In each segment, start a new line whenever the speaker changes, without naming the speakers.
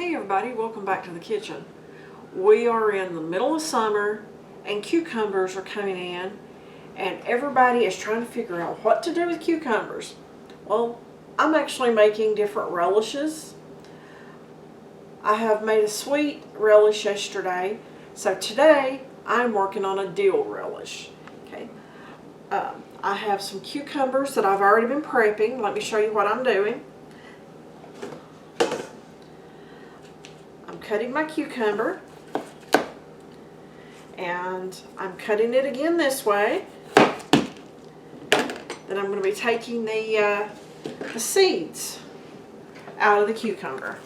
Hey everybody, welcome back to the kitchen. We are in the middle of summer and cucumbers are coming in and everybody is trying to figure out what to do with cucumbers. Well, I'm actually making different relishes. I have made a sweet relish yesterday, so today I'm working on a dill relish. Okay. I have some cucumbers that I've already been prepping. Let me show you what I'm doing. I'm cutting my cucumber, and I'm cutting it again this way. Then I'm going to be taking the seeds out of the cucumber.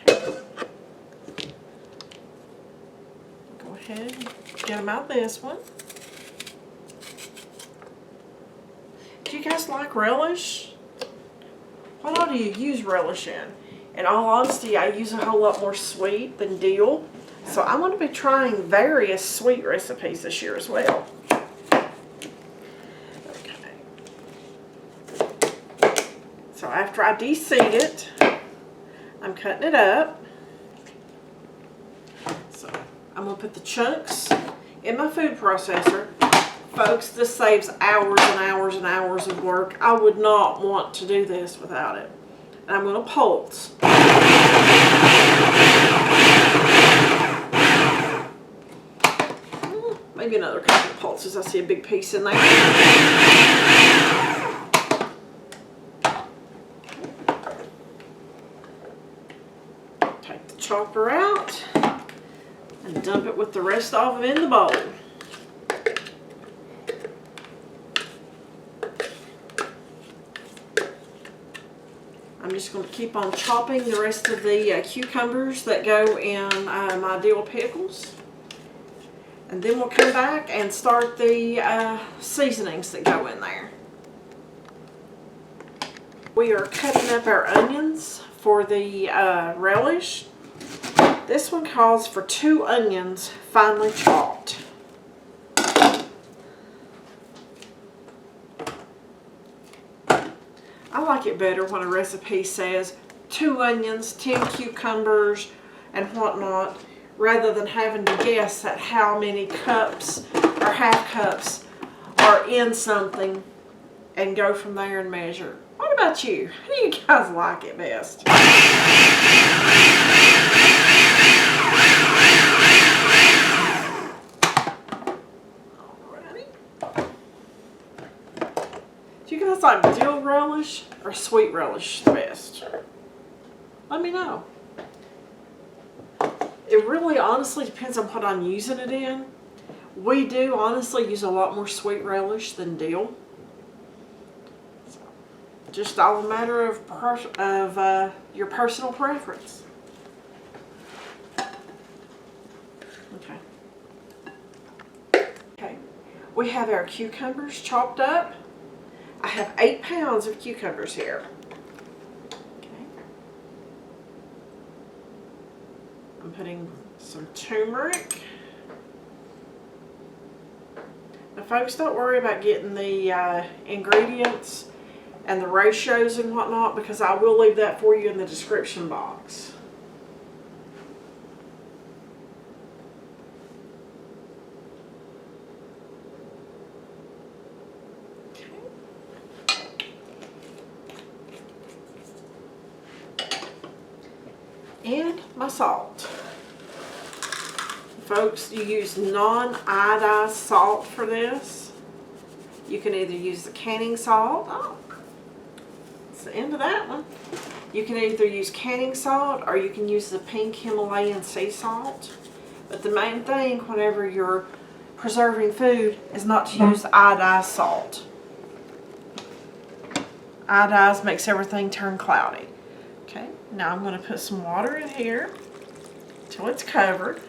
Okay. Go ahead and get them out this one. Do you guys like relish? What all do you use relish in? In all honesty, I use a whole lot more sweet than dill. So I'm going to be trying various sweet recipes this year as well. Okay. So after I de-seed it, I'm cutting it up. So I'm going to put the chunks in my food processor. Folks, this saves hours and hours and hours of work. I would not want to do this without it. And I'm going to pulse. Maybe another couple of pulses. I see a big piece in there. Take the chopper out and dump it with the rest of it in the bowl. I'm just going to keep on chopping the rest of the cucumbers that go in my dill pickles. And then we'll come back and start the seasonings that go in there. We are cutting up our onions for the relish. This one calls for 2 onions finely chopped. I like it better when a recipe says 2 onions, 10 cucumbers, and whatnot, rather than having to guess at how many cups or half cups are in something and go from there and measure. What about you? How do you guys like it best? Do you guys like dill relish or sweet relish the best? Let me know. It really honestly depends on what I'm using it in. We do honestly use a lot more sweet relish than dill. So, just all a matter of your personal preference. Okay, we have our cucumbers chopped up. I have 8 pounds of cucumbers here. Okay. I'm putting some turmeric. Now folks, don't worry about getting the ingredients and the ratios and whatnot, because I will leave that for you in the description box. And my salt. Folks, you use non-iodized salt for this. You can either use the canning salt. Oh, that's the end of that one. You can either use canning salt or you can use the pink Himalayan sea salt. But the main thing whenever you're preserving food is not to use the iodized salt. Iodized makes everything turn cloudy. Okay, now I'm going to put some water in here until it's covered.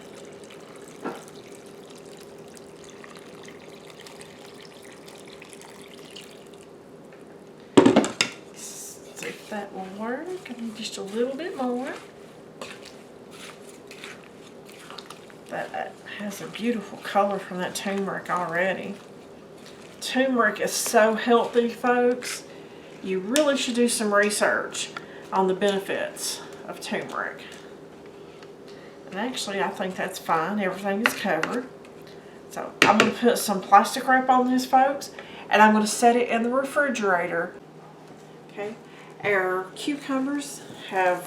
See if that will work. I need just a little bit more. That has a beautiful color from that turmeric already. turmeric is so healthy, folks. You really should do some research on the benefits of turmeric. And actually, I think that's fine. Everything is covered. So I'm going to put some plastic wrap on this, folks, and I'm going to set it in the refrigerator. Okay, our cucumbers have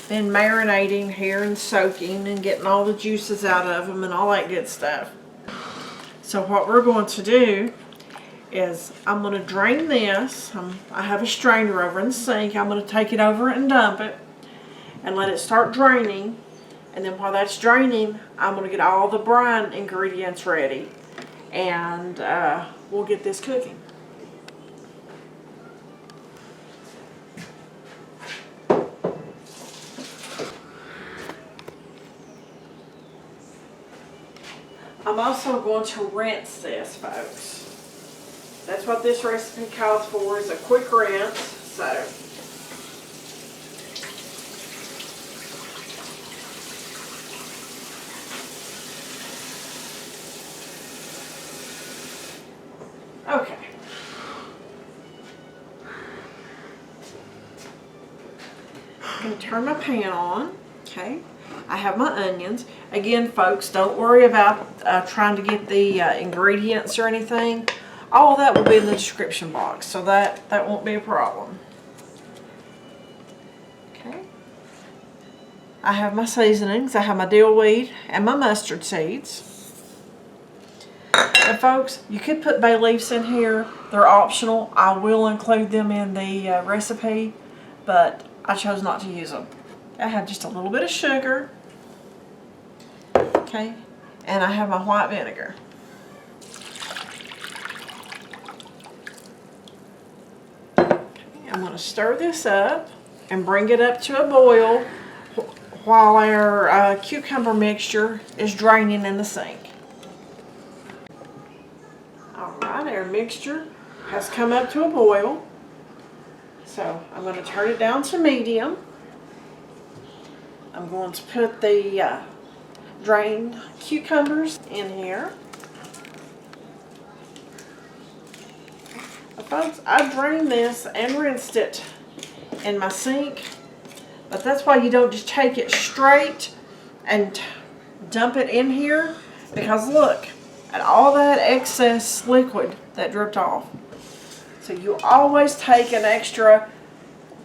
been marinating here and soaking and getting all the juices out of them and all that good stuff. So what we're going to do is I'm going to drain this. I have a strainer over in the sink. I'm going to take it over and dump it and let it start draining. And then while that's draining, I'm going to get all the brine ingredients ready. And we'll get this cooking. I'm also going to rinse this, folks. That's what this recipe calls for, is a quick rinse. So, okay. I'm going to turn my pan on. Okay. I have my onions. Again, folks, don't worry about trying to get the ingredients or anything. All of that will be in the description box, so that won't be a problem. Okay. I have my seasonings. I have my dill weed and my mustard seeds. And folks, you could put bay leaves in here. They're optional. I will include them in the recipe, but I chose not to use them. I have just a little bit of sugar. Okay, and I have my white vinegar. Okay, I'm going to stir this up and bring it up to a boil while our cucumber mixture is draining in the sink. Alright, our mixture has come up to a boil. So I'm going to turn it down to medium. I'm going to put the drained cucumbers in here. Folks, I drained this and rinsed it in my sink, but that's why you don't just take it straight and dump it in here, because look at all that excess liquid that dripped off. So you always take an extra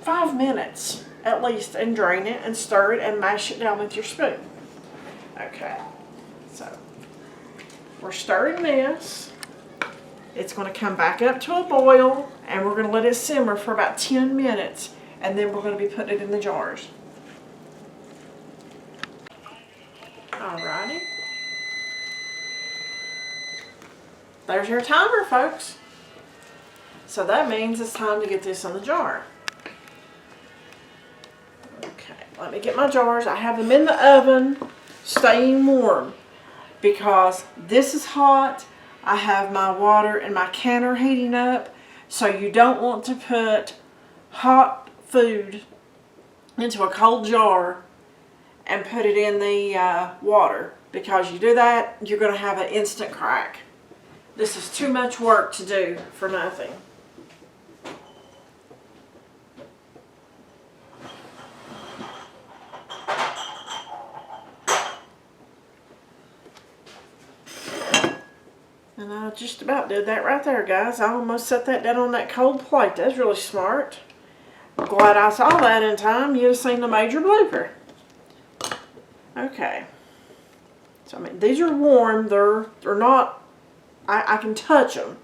5 minutes at least and drain it and stir it and mash it down with your spoon. Okay, so we're stirring this. It's going to come back up to a boil, and we're going to let it simmer for about 10 minutes, and then we're going to be putting it in the jars. Alrighty. There's your timer, folks. So that means it's time to get this in the jar. Okay, let me get my jars. I have them in the oven, staying warm, because this is hot. I have my water and my canner heating up, so you don't want to put hot food into a cold jar and put it in the water, because you do that, you're going to have an instant crack. This is too much work to do for nothing. And I just about did that right there, guys. I almost set that down on that cold plate. That's really smart. I'm glad I saw that in time. You'd have seen the major blooper. Okay. So, I mean, these are warm. They're not, I can touch them.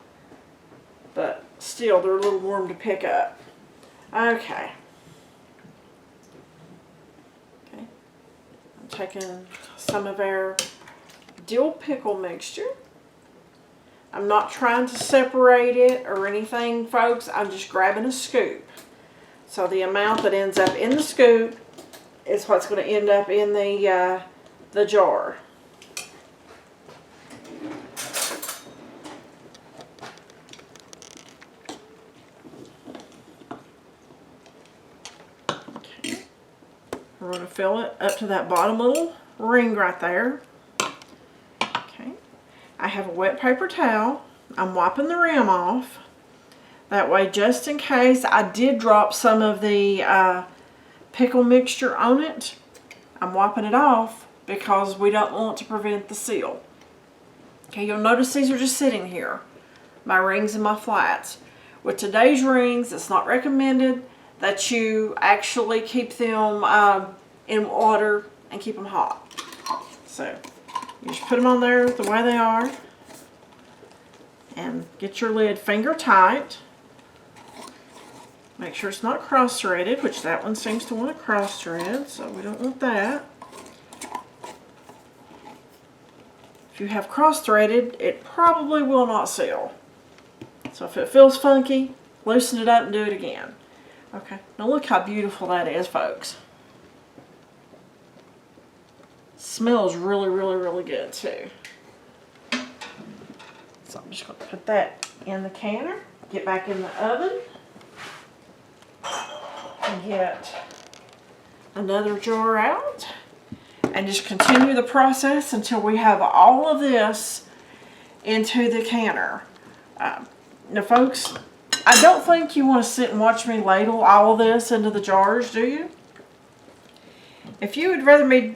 But still, they're a little warm to pick up. Okay. Okay. I'm taking some of our dill pickle mixture. I'm not trying to separate it or anything, folks. I'm just grabbing a scoop. So the amount that ends up in the scoop is what's going to end up in the jar. Okay. We're going to fill it up to that bottom little ring right there. I have a wet paper towel, I'm wiping the rim off. That way, just in case I did drop some of the pickle mixture on it, I'm wiping it off because we don't want to prevent the seal. Okay, you'll notice these are just sitting here, my rings and my flats. With today's rings, it's not recommended that you actually keep them in water and keep them hot. So you just put them on there the way they are and get your lid finger tight. Make sure it's not cross-threaded, which that one seems to want to cross-thread, so we don't want that. If you have cross-threaded, it probably will not seal. So if it feels funky, loosen it up and do it again. Okay, now look how beautiful that is, folks. Smells really, really, really good too. So I'm just going to put that in the canner, get back in the oven, and get another jar out, and just continue the process until we have all of this into the canner. Now folks, I don't think you want to sit and watch me ladle all of this into the jars, do you? If you would rather me,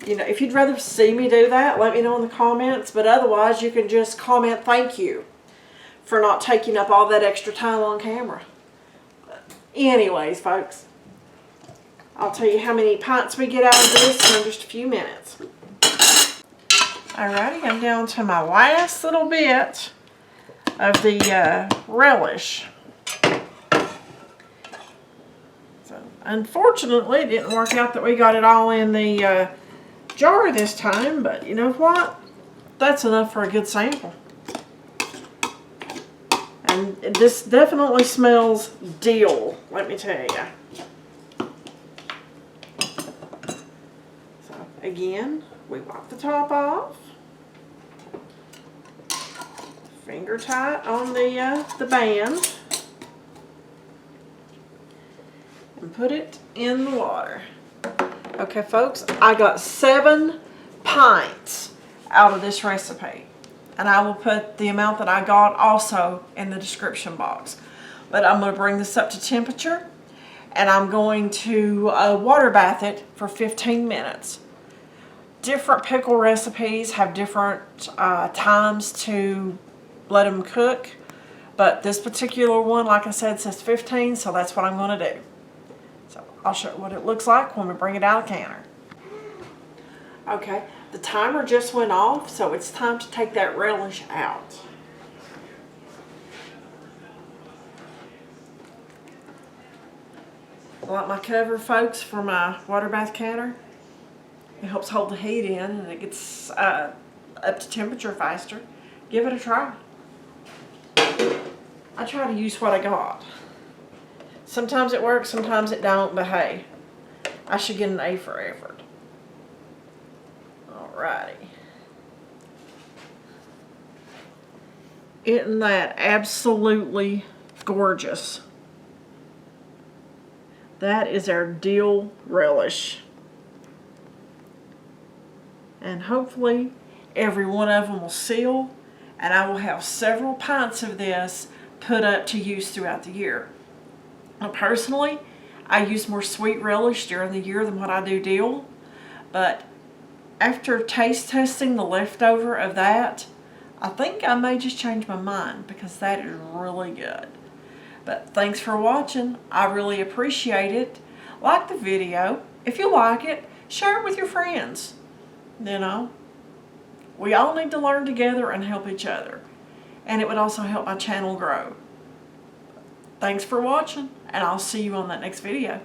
if you'd rather see me do that, let me know in the comments. But otherwise, you can just comment thank you for not taking up all that extra time on camera. Anyways, folks, I'll tell you how many pints we get out of this in just a few minutes. Alrighty, I'm down to my last little bit of the relish. So, unfortunately, it didn't work out that we got it all in the jar this time, but you know what? That's enough for a good sample. And this definitely smells dill, let me tell you. So, again, we wipe the top off. Finger tight on the band, and put it in the water. Okay, folks, I got 7 pints out of this recipe, and I will put the amount that I got also in the description box. But I'm going to bring this up to temperature, and I'm going to water bath it for 15 minutes. Different pickle recipes have different times to let them cook, but this particular one, like I said, says 15, so that's what I'm going to do. So I'll show you what it looks like when we bring it out of the canner. Okay, the timer just went off, so it's time to take that relish out. I like my cover, folks, for my water bath canner. It helps hold the heat in, and it gets up to temperature faster. Give it a try. I try to use what I got. Sometimes it works, sometimes it don't, but hey, I should get an A for effort. Alrighty. Isn't that absolutely gorgeous? That is our dill relish. And hopefully every one of them will seal, and I will have several pints of this put up to use throughout the year. Now, personally, I use more sweet relish during the year than what I do dill, but after taste testing the leftover of that, I think I may just change my mind because that is really good. But thanks for watching. I really appreciate it. Like the video. If you like it, share it with your friends. You know, we all need to learn together and help each other. And it would also help my channel grow. Thanks for watching, and I'll see you on that next video.